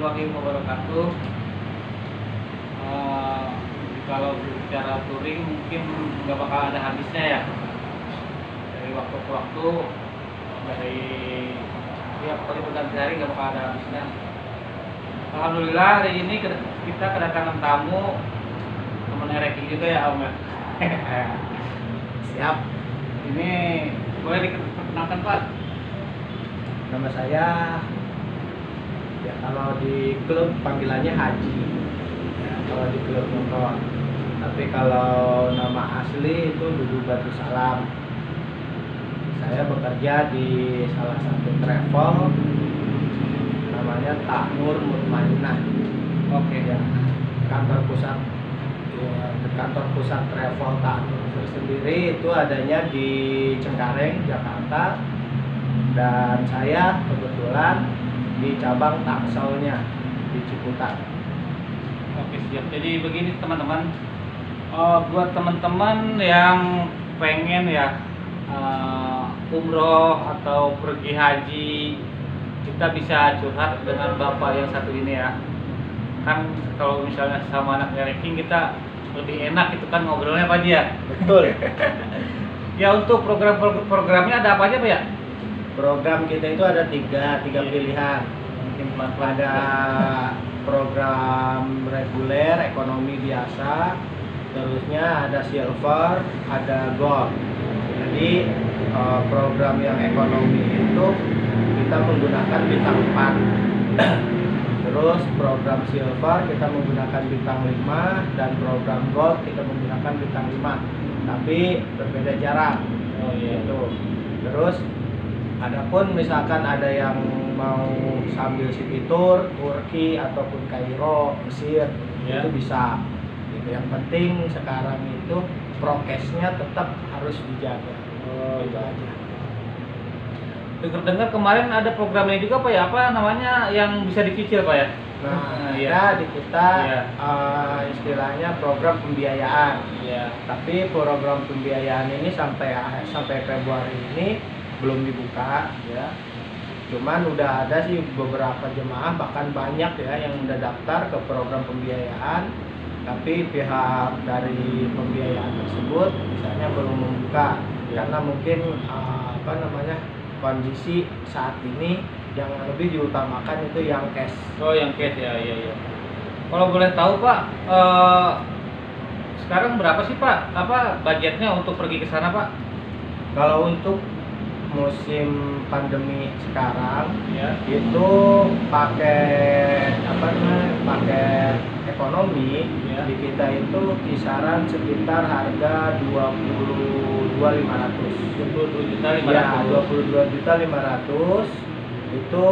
warahmatullahi wabarakatuh. Eh, Kalau bicara touring mungkin nggak bakal ada habisnya ya. Dari waktu ke waktu, dari ya pokoknya berganti hari nggak bakal ada habisnya. Alhamdulillah hari ini kita kedatangan tamu temennya Reking juga ya Om ya. Siap. Ini boleh diperkenalkan Pak? Nama saya, ya kalau di klub panggilannya Haji, ya, kalau di klub motor. Tapi kalau nama asli itu Dudu Batu Salam. Saya bekerja di salah satu travel, namanya Taknur Mutmainah. Oke. Ya, kantor pusat, kantor pusat travel Taknur sendiri itu adanya di Cengkareng, Jakarta. Dan saya kebetulan di cabang Takselnya di Ciputat. Oke siap. Jadi begini teman-teman, buat teman-teman yang pengen ya umroh atau pergi haji, kita bisa curhat dengan bapak yang satu ini ya. Kan kalau misalnya sama anaknya Reking kita lebih enak itu kan ngobrolnya Pak Haji ya. Betul. Ya untuk programnya ada apa aja Pak ya? Program kita itu ada tiga pilihan. Mungkin pelan-pelan. Ada program reguler, ekonomi biasa, terusnya ada silver, ada gold. Jadi program yang ekonomi itu kita menggunakan bintang 4. Terus program silver kita menggunakan bintang 5, dan program gold kita menggunakan bintang 5. Tapi berbeda jarak. Oh iya. Gitu. Terus adapun misalkan ada yang mau sambil city tour, Turki ataupun Kairo, Mesir, Ya. itu bisa. Gitu. Yang penting sekarang itu prokesnya tetap harus dijaga. Oh Itu iya. aja. Dengar-dengar kemarin ada programnya juga Pak ya, apa namanya yang bisa dicicil Pak ya? Nah, iya. ada di kita Iya. istilahnya program pembiayaan. Iya. Tapi program pembiayaan ini sampai Februari ini belum dibuka ya. Cuman udah ada sih beberapa jemaah, bahkan banyak ya yang udah daftar ke program pembiayaan. Tapi pihak dari pembiayaan tersebut misalnya belum membuka karena mungkin kondisi saat ini yang lebih diutamakan itu yang cash. Oh yang cash ya, iya iya. Kalau boleh tahu Pak, sekarang berapa sih Pak? Apa budgetnya untuk pergi ke sana Pak? Kalau untuk musim pandemi sekarang Ya. itu paket paket ekonomi Ya. di kita itu kisaran sekitar harga 22.500. 22.500. Ya, 22.500 itu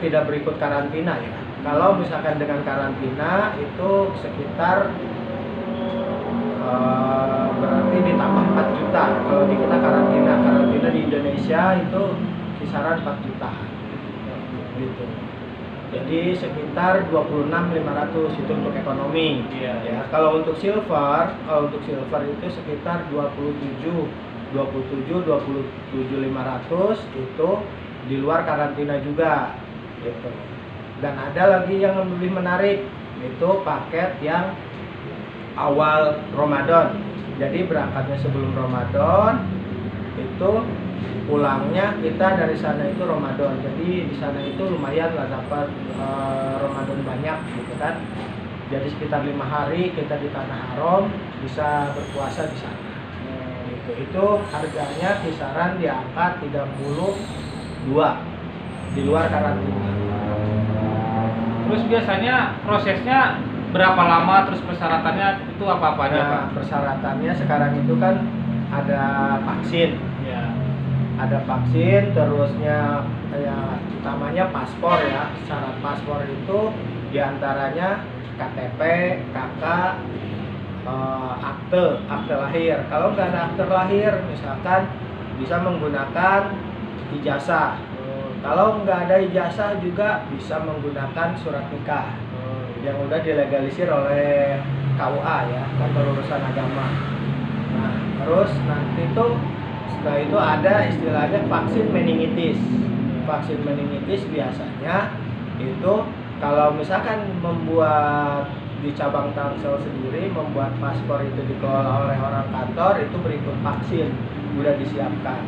tidak berikut karantina ya. Kalau misalkan dengan karantina itu sekitar berarti ditambah 4 juta. Kalau di kita karantina di Indonesia itu kisaran 4 juta gitu. Jadi sekitar 26.500 itu untuk ekonomi. Iya. Ya, kalau untuk silver itu sekitar 27.500 itu di luar karantina juga gitu. Dan ada lagi yang lebih menarik, itu paket yang awal Ramadan. Jadi berangkatnya sebelum Ramadan, itu pulangnya kita dari sana itu Ramadan. Jadi di sana itu lumayan lah dapat Ramadan banyak gitu kan. Jadi sekitar 5 hari kita di Tanah Haram bisa berpuasa di sana. Gitu. Itu harganya kisaran di angka 32 di luar karantina. Terus biasanya prosesnya berapa lama, terus persyaratannya itu apa-apa aja Pak? Nah, persyaratannya sekarang itu kan ada vaksin. Ya. Ada vaksin, terusnya ya utamanya paspor ya. Syarat paspor itu diantaranya KTP, KK, akte lahir. Kalau nggak ada akte lahir, misalkan bisa menggunakan ijazah. Kalau nggak ada ijazah juga bisa menggunakan surat nikah yang udah dilegalisir oleh KUA ya, Kantor Urusan Agama. Nah, terus nanti tuh setelah itu ada istilahnya vaksin meningitis. vaksin meningitis biasanya itu kalau misalkan membuat di cabang Tangsel sendiri membuat paspor itu dikelola oleh orang kantor itu berikut vaksin udah disiapkan.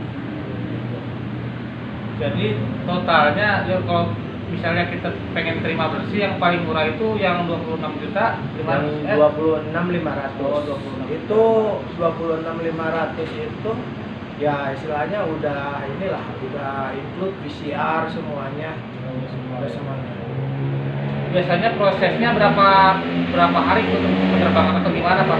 Jadi totalnya ya kalau misalnya kita pengen terima bersih yang paling murah itu yang 26 juta Yang 26.500 Oh, 26.500. itu 26.500 itu ya istilahnya udah inilah udah include PCR semuanya. Udah semuanya. Biasanya prosesnya berapa hari untuk penerbangan atau gimana Pak?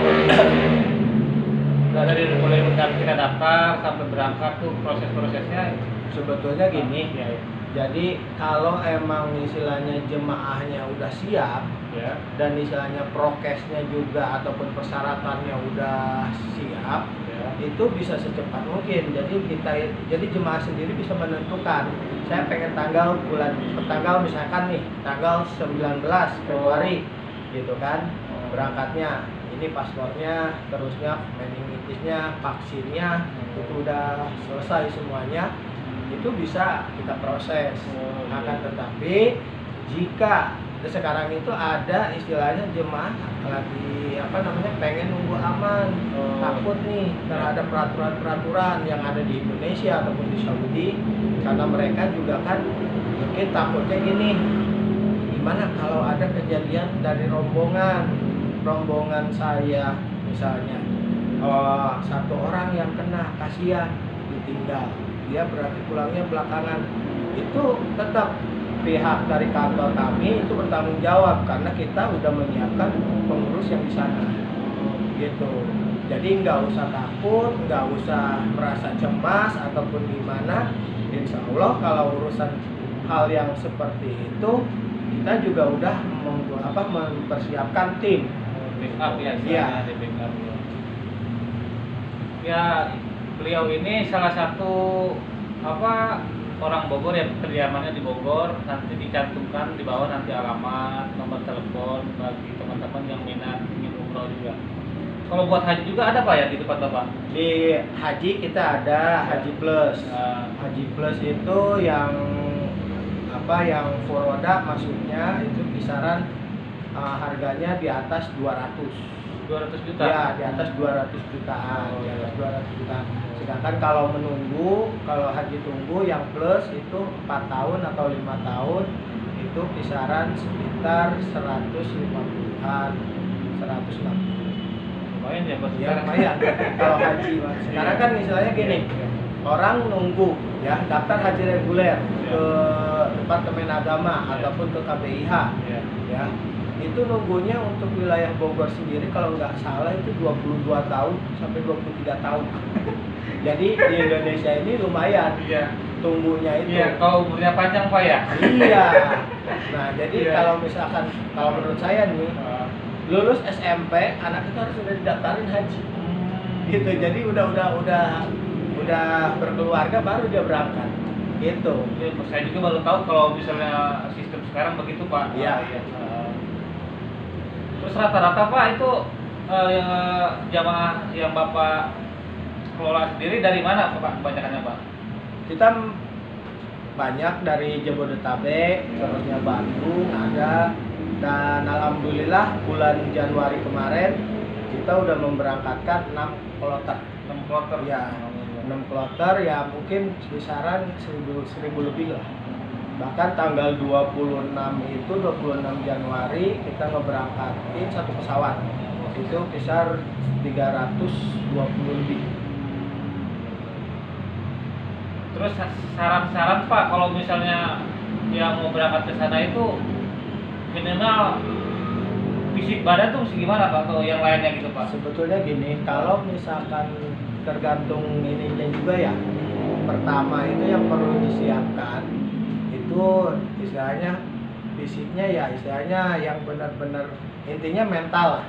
Dari mulai kita daftar sampai berangkat tuh proses-prosesnya Sebetulnya gini, ya, jadi kalau emang istilahnya jemaahnya udah siap ya. dan istilahnya prokesnya juga ataupun persyaratannya udah siap, Ya. itu bisa secepat mungkin. Jadi jemaah sendiri bisa menentukan saya pengen tanggal misalkan nih tanggal 19 Februari gitu kan berangkatnya, ini paspornya, terusnya meningitisnya, vaksinnya itu udah selesai semuanya, itu bisa kita proses. Akan tetapi jika sekarang itu ada istilahnya jemaah lagi pengen nunggu aman, takut nih terhadap peraturan-peraturan yang ada di Indonesia ataupun di Saudi, karena mereka juga kan mungkin takutnya gini, gimana kalau ada kejadian dari rombongan saya misalnya satu orang yang kena, kasihan ditinggal, dia berarti pulangnya belakangan, itu tetap pihak dari kantor kami itu bertanggung jawab karena kita udah menyiapkan pengurus yang di sana gitu. Jadi nggak usah takut, nggak usah merasa cemas ataupun gimana. Insya Allah kalau urusan hal yang seperti itu kita juga udah mempersiapkan tim Backup ya, Iya. ada backup ya. Ya, beliau ini salah satu orang Bogor yang kediamannya di Bogor, nanti dicantumkan di bawah nanti alamat, nomor telepon bagi teman-teman yang minat ingin umroh juga. Kalau buat haji juga ada Pak ya di tempat Bapak? di haji. Kita ada Haji Plus. Nah, Haji Plus itu yang furoda maksudnya itu kisaran harganya di atas 200 juta. ya, di atas 200 jutaan, di atas 200 juta. Sedangkan kalau haji tunggu yang plus itu 4 tahun atau 5 tahun itu kisaran sekitar 150-an, 160. Lumayan ya Pak. Ya lumayan kalau haji Mas. Sekarang kan misalnya gini, orang nunggu ya daftar haji reguler ke Departemen Agama ataupun ke KBIH Ya. ya, itu nunggunya untuk wilayah Bogor sendiri kalau nggak salah itu 22 tahun sampai 23 tahun. Jadi di Indonesia ini lumayan Iya. tunggunya itu. Iya, kalau umurnya panjang Pak ya. Iya. Nah, jadi Iya. kalau menurut saya nih lulus SMP anak itu harus sudah didaftarin haji. Gitu. Jadi udah berkeluarga baru dia berangkat. Gitu. Ya, saya juga baru tahu kalau misalnya sistem sekarang begitu Pak. Iya. Terus rata-rata Pak itu jamaah yang Bapak kelola sendiri dari mana Pak kebanyakannya Pak? Kita banyak dari Jabodetabek, terusnya Bandung ada, dan alhamdulillah bulan Januari kemarin kita udah memberangkatkan 6 kloter. 6 kloter. Ya, 6 kloter ya mungkin kisaran 1000 lebih lah. Bahkan tanggal 26 Januari kita ngeberangkatin satu pesawat. Itu kisar 320 lebih. Terus saran-saran Pak kalau misalnya yang mau berangkat ke sana itu minimal fisik badan tuh mesti gimana Pak atau yang lainnya gitu Pak? Sebetulnya gini, kalau misalkan tergantung ininya juga ya. Pertama itu yang perlu disiapkan itu istilahnya fisiknya ya istilahnya yang benar-benar intinya mental lah.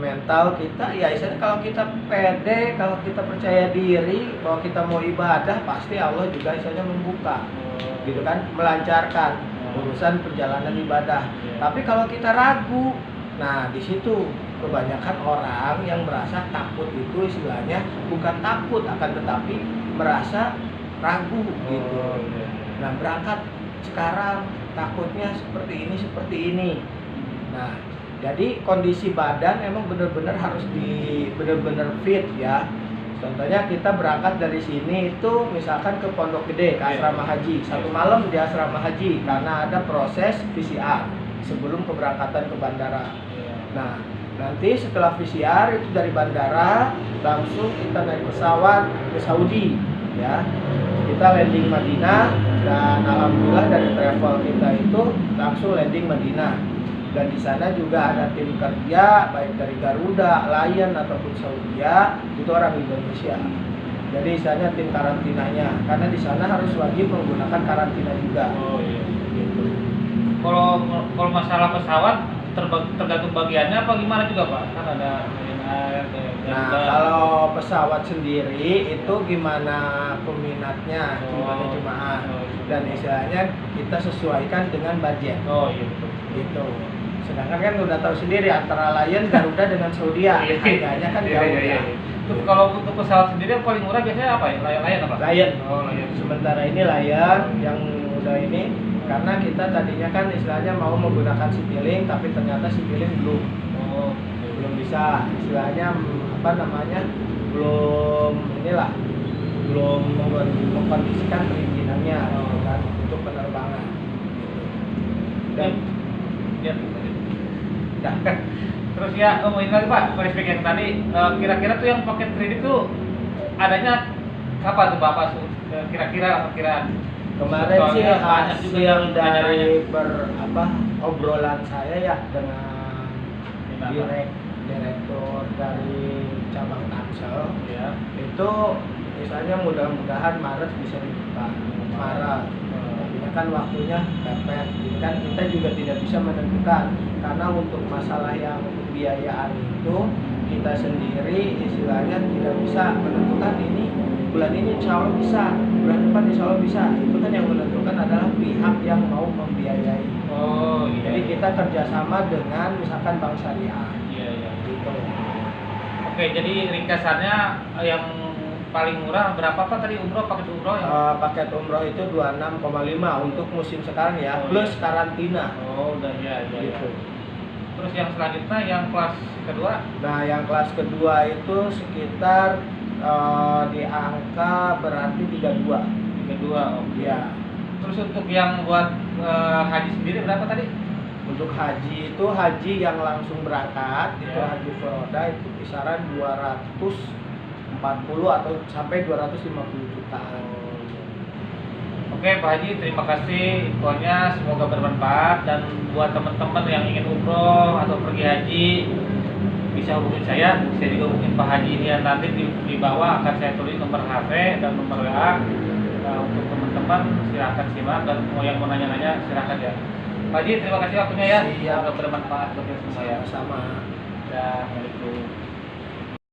Mental kita ya istilahnya kalau kita pede, kalau kita percaya diri bahwa kita mau ibadah pasti Allah juga istilahnya membuka gitu kan, melancarkan urusan perjalanan ibadah. Tapi kalau kita ragu, nah di situ kebanyakan orang yang merasa takut itu istilahnya bukan takut akan tetapi merasa ragu gitu. Nah, berangkat sekarang takutnya seperti ini. Nah, jadi kondisi badan emang benar-benar harus benar-benar fit ya. Contohnya kita berangkat dari sini itu misalkan ke Pondok Gede, ke asrama haji. Satu malam di asrama haji karena ada proses PCR sebelum keberangkatan ke bandara. Nah, nanti setelah PCR itu dari bandara langsung kita naik pesawat ke Saudi ya. Kita landing Madinah dan alhamdulillah dari travel kita itu langsung landing Madinah. Dan di sana juga ada tim kerja baik dari Garuda, Lion ataupun Saudia itu orang Indonesia. Jadi istilahnya tim karantinanya karena di sana harus wajib menggunakan karantina juga. Oh iya. Gitu. Kalau masalah pesawat tergantung bagiannya apa gimana juga Pak? Kan ada Nah, kalau pesawat sendiri itu gimana peminatnya, gimana jemaah, dan istilahnya kita sesuaikan dengan budget. Oh iya betul. Gitu. Sedangkan kan udah tahu sendiri antara Lion, Garuda dengan Saudia harganya kan jauh ya. Terus kalau untuk pesawat sendiri yang paling murah biasanya apa ya? Lion apa? Lion. Oh Lion. Sementara ini Lion yang udah ini karena kita tadinya kan istilahnya mau menggunakan Citylink tapi ternyata Citylink belum bisa istilahnya apa namanya belum mengkondisikan perizinannya gitu kan untuk penerbangan dan ya. Terus ya ngomongin lagi Pak, flashback yang tadi kira-kira tuh yang paket kredit tuh adanya kapan tuh Bapak kira-kira perkiraan? Kemarin sih banyak juga yang dari obrolan saya ya dengan direktur dari cabang Tangsel ya. Itu misalnya mudah-mudahan Maret bisa dibuka. Maret. Tapi kan waktunya mepet. Kan kita juga tidak bisa menentukan karena untuk masalah yang pembiayaan itu kita sendiri istilahnya tidak bisa menentukan ini bulan ini insya Allah bisa, bulan depan insya Allah bisa. Itu kan yang menentukan adalah pihak yang mau membiayai. Oh iya. Jadi kita kerjasama dengan misalkan bank syariah. Iya. Gitu. Oke, jadi ringkasannya yang paling murah berapa Pak tadi paket umroh ya? Paket umroh itu 26,5 untuk musim sekarang ya, plus karantina. Oh udah ya. Gitu. Terus yang selanjutnya yang kelas kedua? Nah, yang kelas kedua itu sekitar di angka berarti 32. 32. Oh. Ya. Terus untuk yang buat haji sendiri berapa tadi? Untuk haji itu haji yang langsung berangkat itu haji furoda itu kisaran 240 atau sampai 250 juta. Oke Pak Haji, terima kasih infonya, semoga bermanfaat dan buat teman-teman yang ingin umroh atau pergi haji bisa hubungi saya juga hubungin Pak Haji ini nanti di bawah akan saya tulis nomor HP dan nomor WA. Nah, untuk teman-teman silahkan simak dan yang mau nanya-nanya silahkan ya. Pak Haji, terima kasih waktunya ya. Siap. Semoga bermanfaat buat kita semua ya. Sama-sama. Assalamualaikum.